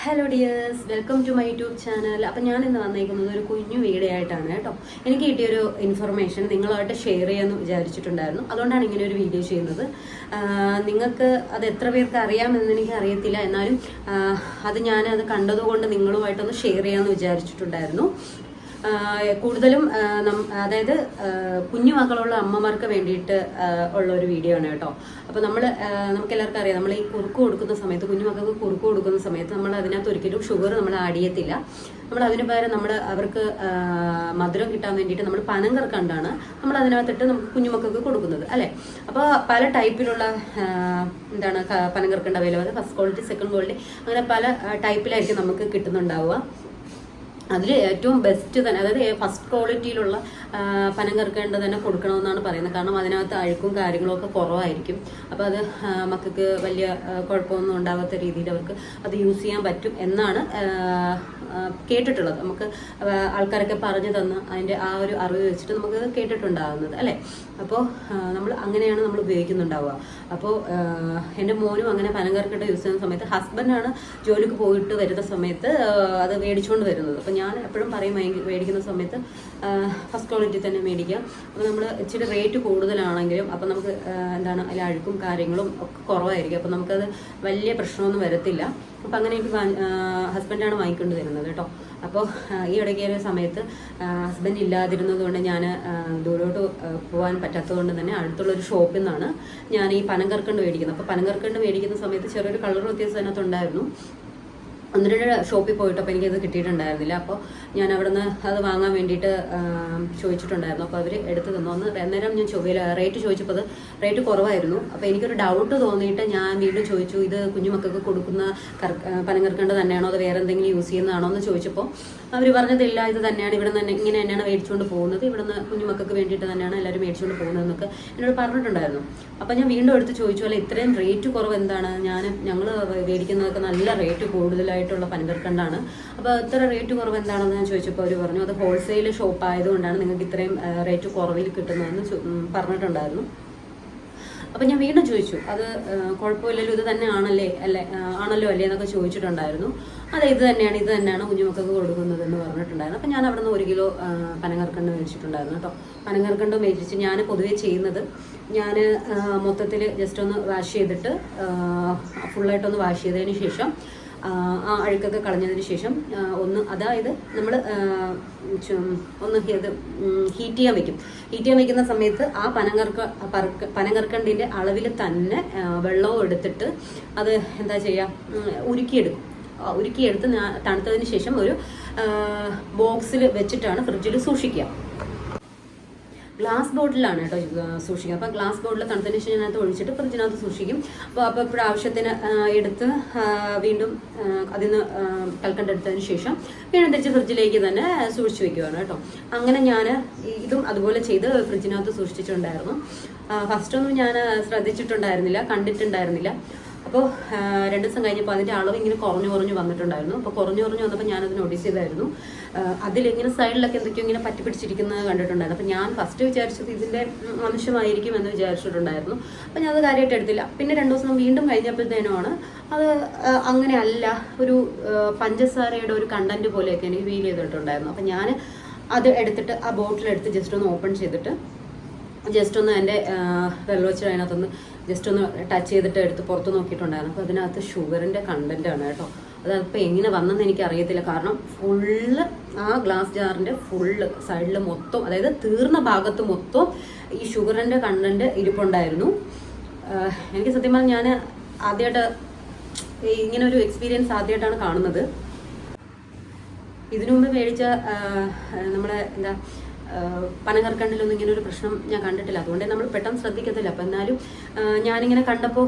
Hello dears, welcome to my YouTube channel. അപ്പം ഞാൻ ഇന്ന് വന്നേക്കുന്നത് ഒരു കുഞ്ഞു വീഡിയോ ആയിട്ടാണ് കേട്ടോ. എനിക്ക് കിട്ടിയൊരു ഇൻഫർമേഷൻ നിങ്ങളുമായിട്ട് ഷെയർ ചെയ്യാമെന്ന് വിചാരിച്ചിട്ടുണ്ടായിരുന്നു. അതുകൊണ്ടാണ് ഇങ്ങനെ ഒരു വീഡിയോ ചെയ്യുന്നത്. നിങ്ങൾക്ക് അത് എത്ര പേർക്ക് അറിയാമെന്ന് എനിക്ക് അറിയത്തില്ല, എന്നാലും അത് ഞാനത് കണ്ടതുകൊണ്ട് നിങ്ങളുമായിട്ടൊന്ന് ഷെയർ ചെയ്യാമെന്ന് വിചാരിച്ചിട്ടുണ്ടായിരുന്നു. കൂടുതലും അതായത് കുഞ്ഞു മക്കളുള്ള അമ്മമാർക്ക് വേണ്ടിയിട്ട് ഉള്ള ഒരു വീഡിയോ ആണ് കേട്ടോ. അപ്പോൾ നമുക്കെല്ലാവർക്കും അറിയാം, നമ്മൾ ഈ കുറുക്ക് കൊടുക്കുന്ന സമയത്ത്, കുഞ്ഞു മക്കൾക്ക് കുറുക്ക് കൊടുക്കുന്ന സമയത്ത് നമ്മൾ അതിനകത്ത് ഒരിക്കലും ഷുഗർ നമ്മൾ ആഡ് ചെയ്യത്തില്ല. നമ്മൾ അതിന് പകരം അവർക്ക് മധുരം കിട്ടാൻ വേണ്ടിയിട്ട് നമ്മൾ പനങ്കർക്കണ്ടാണ് നമ്മൾ അതിനകത്തിട്ട് നമുക്ക് കുഞ്ഞുമക്കൾക്ക് കൊടുക്കുന്നത് അല്ലേ. അപ്പോൾ പല ടൈപ്പിലുള്ള പനങ്കർക്കണ്ട available, first quality, second quality, അങ്ങനെ പല ടൈപ്പിലായിരിക്കും നമുക്ക് കിട്ടുന്നുണ്ടാവുക. അതിൽ ഏറ്റവും ബെസ്റ്റ് തന്നെ, അതായത് ഫസ്റ്റ് ക്വാളിറ്റിയിലുള്ള പനങ്കർക്കണ്ട തന്നെ കൊടുക്കണമെന്നാണ് പറയുന്നത്. കാരണം അതിനകത്ത് അഴുക്കും കാര്യങ്ങളും ഒക്കെ കുറവായിരിക്കും. അപ്പോൾ അത് മക്കൾക്ക് വലിയ കുഴപ്പമൊന്നും ഉണ്ടാകാത്ത രീതിയിൽ അവർക്ക് അത് യൂസ് ചെയ്യാൻ പറ്റും എന്നാണ് കേട്ടിട്ടുള്ളത്. നമുക്ക് ആൾക്കാരൊക്കെ പറഞ്ഞു തന്ന് അതിൻ്റെ ആ ഒരു അറിവ് വെച്ചിട്ട് നമുക്ക് കേട്ടിട്ടുണ്ടാകുന്നത് അല്ലേ. അപ്പോൾ അങ്ങനെയാണ് നമ്മൾ ഉപയോഗിക്കുന്നുണ്ടാവുക. അപ്പോൾ എൻ്റെ മോനും അങ്ങനെ പനങ്കർക്കണ്ട യൂസ് ചെയ്യുന്ന സമയത്ത് ഹസ്ബൻഡാണ് ജോലിക്ക് പോയിട്ട് വരുന്ന സമയത്ത് അത് മേടിച്ചുകൊണ്ട് വരുന്നത്. അപ്പോൾ ഞാൻ എപ്പോഴും പറയും, മേടിക്കുന്ന സമയത്ത് ഫസ്റ്റ് ക്വാളിറ്റി തന്നെ മേടിക്കാം. അപ്പോൾ നമ്മൾ ഇച്ചിരി റേറ്റ് കൂടുതലാണെങ്കിലും അപ്പം നമുക്ക് അതിൽ അഴുക്കും കാര്യങ്ങളും ഒക്കെ കുറവായിരിക്കും. അപ്പോൾ നമുക്കത് വലിയ പ്രശ്നമൊന്നും വരത്തില്ല. അപ്പം അങ്ങനെ എനിക്ക് ഹസ്ബൻഡാണ് വാങ്ങിക്കൊണ്ട് വരുന്നത് കേട്ടോ. അപ്പോൾ ഈ ഇടയ്ക്കേറിയ സമയത്ത് ഹസ്ബൻഡ് ഇല്ലാതിരുന്നത് കൊണ്ട് ഞാൻ ദൂരോട്ട് പോകാൻ പറ്റാത്തത് കൊണ്ട് തന്നെ അടുത്തുള്ളൊരു ഷോപ്പിൽ നിന്നാണ് ഞാൻ ഈ പനങ്കർക്കണ്ട് മേടിക്കുന്നത്. അപ്പോൾ പനങ്കർക്കണ്ട് മേടിക്കുന്ന സമയത്ത് ചെറിയൊരു കളർ വ്യത്യാസം അതിനകത്തുണ്ടായിരുന്നു. ഒന്നിര ഷോപ്പിൽ പോയിട്ടപ്പോൾ എനിക്കത് കിട്ടിയിട്ടുണ്ടായിരുന്നില്ല. അപ്പോൾ ഞാൻ അവിടെ നിന്ന് അത് വാങ്ങാൻ വേണ്ടിയിട്ട് ചോദിച്ചിട്ടുണ്ടായിരുന്നു. അപ്പോൾ അവർ എടുത്ത് തന്നു. അന്നേരം ഞാൻ റേറ്റ് ചോദിച്ചപ്പോൾ അത് റേറ്റ് കുറവായിരുന്നു. അപ്പോൾ എനിക്കൊരു ഡൗട്ട് തോന്നിയിട്ട് ഞാൻ വീണ്ടും ചോദിച്ചു, ഇത് കുഞ്ഞുമക്കൾക്ക് കൊടുക്കുന്ന പനങ്കർക്കണ്ട തന്നെയാണോ അത് വേറെ എന്തെങ്കിലും യൂസ് ചെയ്യുന്നതാണോ എന്ന് ചോദിച്ചപ്പോൾ അവർ പറഞ്ഞതില്ല, ഇത് തന്നെയാണ്, ഇവിടെ നിന്ന് ഇങ്ങനെ തന്നെയാണ് മേടിച്ചുകൊണ്ട് പോകുന്നത്, ഇവിടെ നിന്ന് കുഞ്ഞുമക്കൾക്ക് വേണ്ടിയിട്ട് തന്നെയാണ് എല്ലാവരും മേടിച്ചുകൊണ്ട് പോകുന്നതെന്നൊക്കെ എന്നോട് പറഞ്ഞിട്ടുണ്ടായിരുന്നു. അപ്പോൾ ഞാൻ വീണ്ടും എടുത്ത് ചോദിച്ചു, അല്ല ഇത്രയും റേറ്റ് കുറവ് എന്താണ്, ഞങ്ങൾ മേടിക്കുന്നതൊക്കെ നല്ല റേറ്റ് കൂടുതലായിട്ടുള്ള പനങ്കർക്കണ്ടാണ്, അപ്പോൾ ഇത്ര റേറ്റ് കുറവ് എന്താണെന്ന് ഞാൻ ചോദിച്ചപ്പോൾ അവർ പറഞ്ഞു, അത് ഹോൾസെയിൽ ഷോപ്പ് ആയതുകൊണ്ടാണ് നിങ്ങൾക്ക് ഇത്രയും റേറ്റ് കുറവിൽ കിട്ടുന്നതെന്ന് പറഞ്ഞിട്ടുണ്ടായിരുന്നു. അപ്പം ഞാൻ വീണ്ടും ചോദിച്ചു, അത് കുഴപ്പമില്ലല്ലോ, ഇത് തന്നെ ആണല്ലോ അല്ലേ എന്നൊക്കെ ചോദിച്ചിട്ടുണ്ടായിരുന്നു. അതെ, ഇത് തന്നെയാണ് കുഞ്ഞുമക്കൾക്ക് കൊടുക്കുന്നതെന്ന് പറഞ്ഞിട്ടുണ്ടായിരുന്നു. അപ്പം ഞാൻ അവിടെ നിന്ന് 1 കിലോ പനങ്കർക്കണ്ട് മേടിച്ചിട്ടുണ്ടായിരുന്നു കേട്ടോ. പനങ്കർക്കണ്ട് മേടിച്ച് ഞാൻ പൊതുവേ ചെയ്യുന്നത്, ഞാൻ മൊത്തത്തിൽ ജസ്റ്റ് ഒന്ന് വാഷ് ചെയ്തിട്ട് ഫുള്ളായിട്ടൊന്ന് വാഷ് ചെയ്തതിന് ശേഷം ആ അഴുക്കൊക്കെ കളഞ്ഞതിന് ശേഷം അതായത് നമ്മൾ ഒന്ന് ഹീറ്റ് ചെയ്യാൻ വെക്കും. ഹീറ്റ് ചെയ്യാൻ വെക്കുന്ന സമയത്ത് ആ പനങ്കർക്കണ്ടിൻ്റെ അളവിൽ തന്നെ വെള്ളവും എടുത്തിട്ട് അത് എന്താ ചെയ്യുക, ഉരുക്കിയെടുത്ത് തണുത്തതിന് ശേഷം ഒരു ബോക്സിൽ വെച്ചിട്ടാണ് ഫ്രിഡ്ജിൽ സൂക്ഷിക്കുക. ഗ്ലാസ് ബോട്ടിലാണ് കേട്ടോ സൂക്ഷിക്കുക. അപ്പോൾ ഗ്ലാസ് ബോട്ടിൽ തണുത്തതിന് ശേഷം അതിനകത്ത് ഒഴിച്ചിട്ട് ഫ്രിഡ്ജിനകത്ത് സൂക്ഷിക്കും. അപ്പോൾ ഇപ്പോൾ ആവശ്യത്തിന് എടുത്ത് വീണ്ടും അതിൽ നിന്ന് കൽക്കണ്ടെടുത്തതിന് ശേഷം വീണ്ടും തിരിച്ച് ഫ്രിഡ്ജിലേക്ക് തന്നെ സൂക്ഷിച്ച് വെക്കുകയാണ് കേട്ടോ. അങ്ങനെ ഞാൻ ഇതും അതുപോലെ ചെയ്ത് ഫ്രിഡ്ജിനകത്ത് സൂക്ഷിച്ചിട്ടുണ്ടായിരുന്നു. ഫസ്റ്റൊന്നും ഞാൻ ശ്രദ്ധിച്ചിട്ടുണ്ടായിരുന്നില്ല, കണ്ടിട്ടുണ്ടായിരുന്നില്ല. അപ്പോൾ 2 ദിവസം കഴിഞ്ഞപ്പോൾ അതിൻ്റെ അളവ് ഇങ്ങനെ കുറഞ്ഞു വന്നിട്ടുണ്ടായിരുന്നു. അപ്പോൾ കുറഞ്ഞു വന്നപ്പോൾ ഞാനത് നോട്ടീസ് ചെയ്തായിരുന്നു. അതിലിങ്ങനെ സൈഡിലൊക്കെ എന്തൊക്കെയോ ഇങ്ങനെ പറ്റി പിടിച്ചിരിക്കുന്നത് കണ്ടിട്ടുണ്ടായിരുന്നു. അപ്പോൾ ഞാൻ ഫസ്റ്റ് വിചാരിച്ചത് ഇതിൻ്റെ അംശമായിരിക്കും എന്ന് വിചാരിച്ചിട്ടുണ്ടായിരുന്നു. അപ്പോൾ ഞാൻ അത് കാര്യമായിട്ട് എടുത്തില്ല. പിന്നെ 2 ദിവസം വീണ്ടും കഴിഞ്ഞപ്പോഴത്തേനുമാണ് അത് അങ്ങനെയല്ല, ഒരു പഞ്ചസാരയുടെ ഒരു കണ്ടന്റ് പോലെയൊക്കെ എനിക്ക് ഫീൽ ചെയ്തിട്ടുണ്ടായിരുന്നു. അപ്പോൾ ഞാൻ അത് എടുത്തിട്ട് ആ ബോട്ടിലെടുത്ത് ജസ്റ്റ് ഒന്ന് ഓപ്പൺ ചെയ്തിട്ട് ജസ്റ്റ് ഒന്ന് എൻ്റെ വെള്ളം വെച്ചിട്ട് അതിനകത്തൊന്ന് ജസ്റ്റ് ഒന്ന് ടച്ച് ചെയ്തിട്ട് എടുത്ത് പുറത്ത് നോക്കിയിട്ടുണ്ടായിരുന്നു. അപ്പോൾ അതിനകത്ത് ഷുഗറിൻ്റെ കണ്ടൻറ്റാണ് കേട്ടോ. അതപ്പോൾ എങ്ങനെ വന്നെന്ന് എനിക്കറിയത്തില്ല. കാരണം ഫുള്ള് ആ ഗ്ലാസ് ജാറിൻ്റെ ഫുള്ള് സൈഡിൽ മൊത്തം, അതായത് തീർന്ന ഭാഗത്ത് മൊത്തം ഈ ഷുഗറിൻ്റെ കണ്ടൻറ്റ് ഇരിപ്പുണ്ടായിരുന്നു. എനിക്ക് സത്യം പറഞ്ഞാൽ ഞാൻ ആദ്യമായിട്ട് ഇങ്ങനെ ഒരു എക്സ്പീരിയൻസ് ആദ്യമായിട്ടാണ് കാണുന്നത്. ഇതിനു മുമ്പ് മേടിച്ച നമ്മളെ പനങ്കർക്കണ്ടിലൊന്നും ഇങ്ങനെ ഒരു പ്രശ്നം ഞാൻ കണ്ടിട്ടില്ല. അതുകൊണ്ട് നമ്മൾ പെട്ടെന്ന് ശ്രദ്ധിക്കത്തില്ല. അപ്പം എന്നാലും ഞാനിങ്ങനെ കണ്ടപ്പോൾ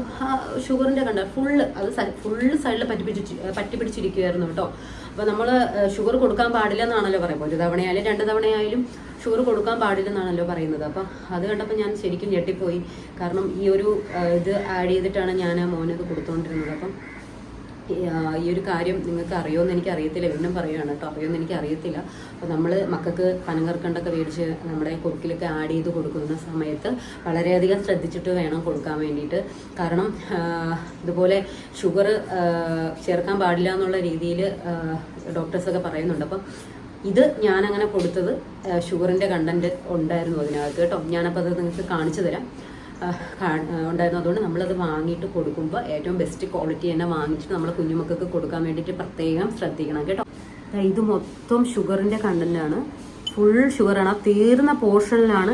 ഷുഗറിൻ്റെ ഫുള്ള് സൈഡിൽ പറ്റി പിടിച്ചിരിക്കുമായിരുന്നു കേട്ടോ. അപ്പോൾ നമ്മൾ ഷുഗർ കൊടുക്കാൻ പാടില്ല എന്നാണല്ലോ പറയുമ്പോൾ, 1 തവണയായാലും 2 തവണയായാലും ഷുഗർ കൊടുക്കാൻ പാടില്ലെന്നാണല്ലോ പറയുന്നത്. അപ്പോൾ അത് കണ്ടപ്പോൾ ഞാൻ ശരിക്കും ഞെട്ടിപ്പോയി. കാരണം ഈ ഒരു ഇത് ആഡ് ചെയ്തിട്ടാണ് ഞാൻ മോനത് കൊടുത്തുകൊണ്ടിരുന്നത്. അപ്പം ഈ ഒരു കാര്യം നിങ്ങൾക്ക് അറിയുമെന്ന് എനിക്ക് അറിയത്തില്ല, വീണ്ടും പറയുകയാണ് കേട്ടോ, അറിയുമെന്ന് എനിക്ക് അറിയത്തില്ല. അപ്പോൾ നമ്മൾ മക്കൾക്ക് പനങ്കർക്കണ്ടൊക്കെ മേടിച്ച് നമ്മുടെ കുറുക്കിലൊക്കെ ആഡ് ചെയ്ത് കൊടുക്കുന്ന സമയത്ത് വളരെയധികം ശ്രദ്ധിച്ചിട്ട് വേണം കൊടുക്കാൻ വേണ്ടിയിട്ട്. കാരണം ഇതുപോലെ ഷുഗർ ചേർക്കാൻ പാടില്ല എന്നുള്ള രീതിയിൽ ഡോക്ടേഴ്സൊക്കെ പറയുന്നുണ്ട്. അപ്പം ഇത് ഞാനങ്ങനെ കൊടുത്തത് ഷുഗറിൻ്റെ കണ്ടൻറ്റ് ഉണ്ടായിരുന്നു അതിനകത്ത് കേട്ടോ. ഞാനപ്പോൾ അത് നിങ്ങൾക്ക് കാണിച്ചു തരാം ഉണ്ടായിരുന്നു. അതുകൊണ്ട് നമ്മളത് വാങ്ങിയിട്ട് കൊടുക്കുമ്പോൾ ഏറ്റവും ബെസ്റ്റ് ക്വാളിറ്റി തന്നെ വാങ്ങിച്ചിട്ട് നമ്മൾ കുഞ്ഞുമക്കൾക്ക് കൊടുക്കാൻ വേണ്ടിയിട്ട് പ്രത്യേകം ശ്രദ്ധിക്കണം കേട്ടോ. ഇത് മൊത്തം ഷുഗറിൻ്റെ കണ്ടൻറ്റാണ്, ഫുൾ ഷുഗറാണ്. ആ തീർന്ന പോർഷനിലാണ്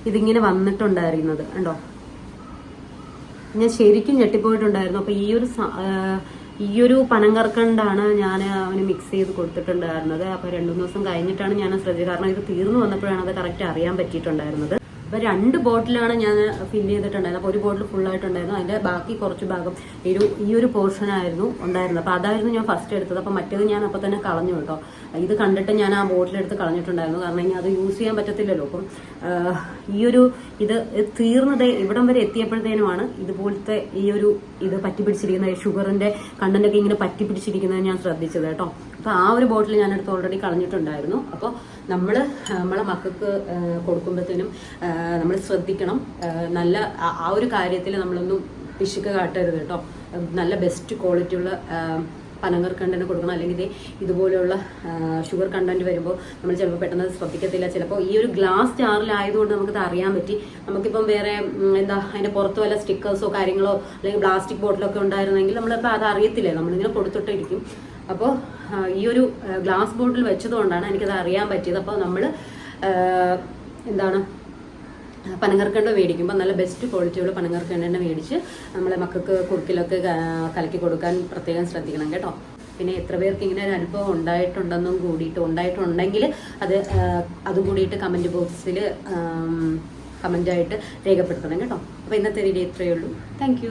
ഇതിങ്ങനെ വന്നിട്ടുണ്ടായിരുന്നത് കണ്ടോ. ഞാൻ ശരിക്കും ഞെട്ടിപ്പോയിട്ടുണ്ടായിരുന്നു. അപ്പോൾ ഈ ഒരു പനങ്കർക്കണ്ടാണ് ഞാൻ അവന് മിക്സ് ചെയ്ത് കൊടുത്തിട്ടുണ്ടായിരുന്നത്. അപ്പോൾ 2-3 ദിവസം കഴിഞ്ഞിട്ടാണ് ഞാൻ ശ്രദ്ധിച്ചത്. കാരണം ഇത് തീർന്നു വന്നപ്പോഴാണ് അത് കറക്റ്റ് അറിയാൻ പറ്റിയിട്ടുണ്ടായിരുന്നത്. അപ്പോൾ 2 ബോട്ടിലാണ് ഞാൻ ഫില്ല് ചെയ്തിട്ടുണ്ടായിരുന്നത്. അപ്പോൾ ഒരു ബോട്ടിൽ ഫുള്ളായിട്ടുണ്ടായിരുന്നു, അതിൻ്റെ ബാക്കി കുറച്ച് ഭാഗം ഈ ഒരു പോർഷനായിരുന്നു ഉണ്ടായിരുന്നത്. അപ്പോൾ അതായിരുന്നു ഞാൻ ഫസ്റ്റ് എടുത്തത്. അപ്പോൾ മറ്റേത് ഞാൻ അപ്പോൾ തന്നെ കളഞ്ഞു കേട്ടോ. ഇത് കണ്ടിട്ട് ഞാൻ ആ ബോട്ടിലെടുത്ത് കളഞ്ഞിട്ടുണ്ടായിരുന്നു. കാരണം ഇനി അത് യൂസ് ചെയ്യാൻ പറ്റത്തില്ലല്ലോ. അപ്പം ഇത് തീർന്നത് ഇവിടം വരെ എത്തിയപ്പോഴത്തേനുമാണ് ഇതുപോലത്തെ ഇത് പറ്റിപ്പിടിച്ചിരിക്കുന്നത്, ഷുഗറിൻ്റെ കണ്ടൻ്റൊക്കെ ഇങ്ങനെ പറ്റിപ്പിടിച്ചിരിക്കുന്നത് ഞാൻ ശ്രദ്ധിച്ചത് കേട്ടോ. അപ്പോൾ ആ ഒരു ബോട്ടിൽ ഞാനെടുത്ത് ഓൾറെഡി കളഞ്ഞിട്ടുണ്ടായിരുന്നു. അപ്പോൾ നമ്മളെ മക്കൾക്ക് കൊടുക്കുമ്പോഴത്തേനും നമ്മൾ ശ്രദ്ധിക്കണം. നല്ല ആ ഒരു കാര്യത്തിൽ നമ്മളൊന്നും പിശുക്ക് കാട്ടരുത് കേട്ടോ. നല്ല ബെസ്റ്റ് ക്വാളിറ്റിയുള്ള പനങ്കർക്കണ്ടന്റ് കൊടുക്കണം. അല്ലെങ്കിൽ ഇതുപോലെയുള്ള ഷുഗർ കണ്ടന്റ് വരുമ്പോൾ നമ്മൾ ചിലപ്പോൾ പെട്ടെന്ന് ശ്രദ്ധിക്കത്തില്ല. ചിലപ്പോൾ ഈ ഒരു ഗ്ലാസ് ജാറിലായതുകൊണ്ട് നമുക്കത് അറിയാൻ പറ്റി. നമുക്കിപ്പം വേറെ അതിൻ്റെ പുറത്ത് വല്ല സ്റ്റിക്കേഴ്സോ കാര്യങ്ങളോ അല്ലെങ്കിൽ പ്ലാസ്റ്റിക് ബോട്ടിലൊക്കെ ഉണ്ടായിരുന്നെങ്കിൽ നമ്മളിപ്പോൾ അത് അറിയത്തില്ലേ, നമ്മളിങ്ങനെ കൊടുത്തിട്ടിരിക്കും. അപ്പോൾ ഈ ഒരു ഗ്ലാസ് ബോട്ടിൽ വെച്ചതുകൊണ്ടാണ് എനിക്കത് അറിയാൻ പറ്റിയത്. അപ്പോൾ നമ്മൾ പനങ്കർക്കണ്ട മേടിക്കുമ്പോൾ നല്ല ബെസ്റ്റ് ക്വാളിറ്റിയുള്ള പനങ്കർക്കണ്ട മേടിച്ച് നമ്മളെ മക്കൾക്ക് കുറുക്കിലൊക്കെ കലക്കി കൊടുക്കാൻ പ്രത്യേകം ശ്രദ്ധിക്കണം കേട്ടോ. പിന്നെ എത്ര പേർക്ക് ഇങ്ങനെ ഒരു അനുഭവം ഉണ്ടായിട്ടുണ്ടെങ്കിൽ അതും കൂടിയിട്ട് കമൻറ്റ് ബോക്സിൽ കമൻ്റായിട്ട് രേഖപ്പെടുത്തണം കേട്ടോ. അപ്പോൾ ഇന്നത്തെ വീഡിയോ ഇത്രയേ ഉള്ളൂ. താങ്ക്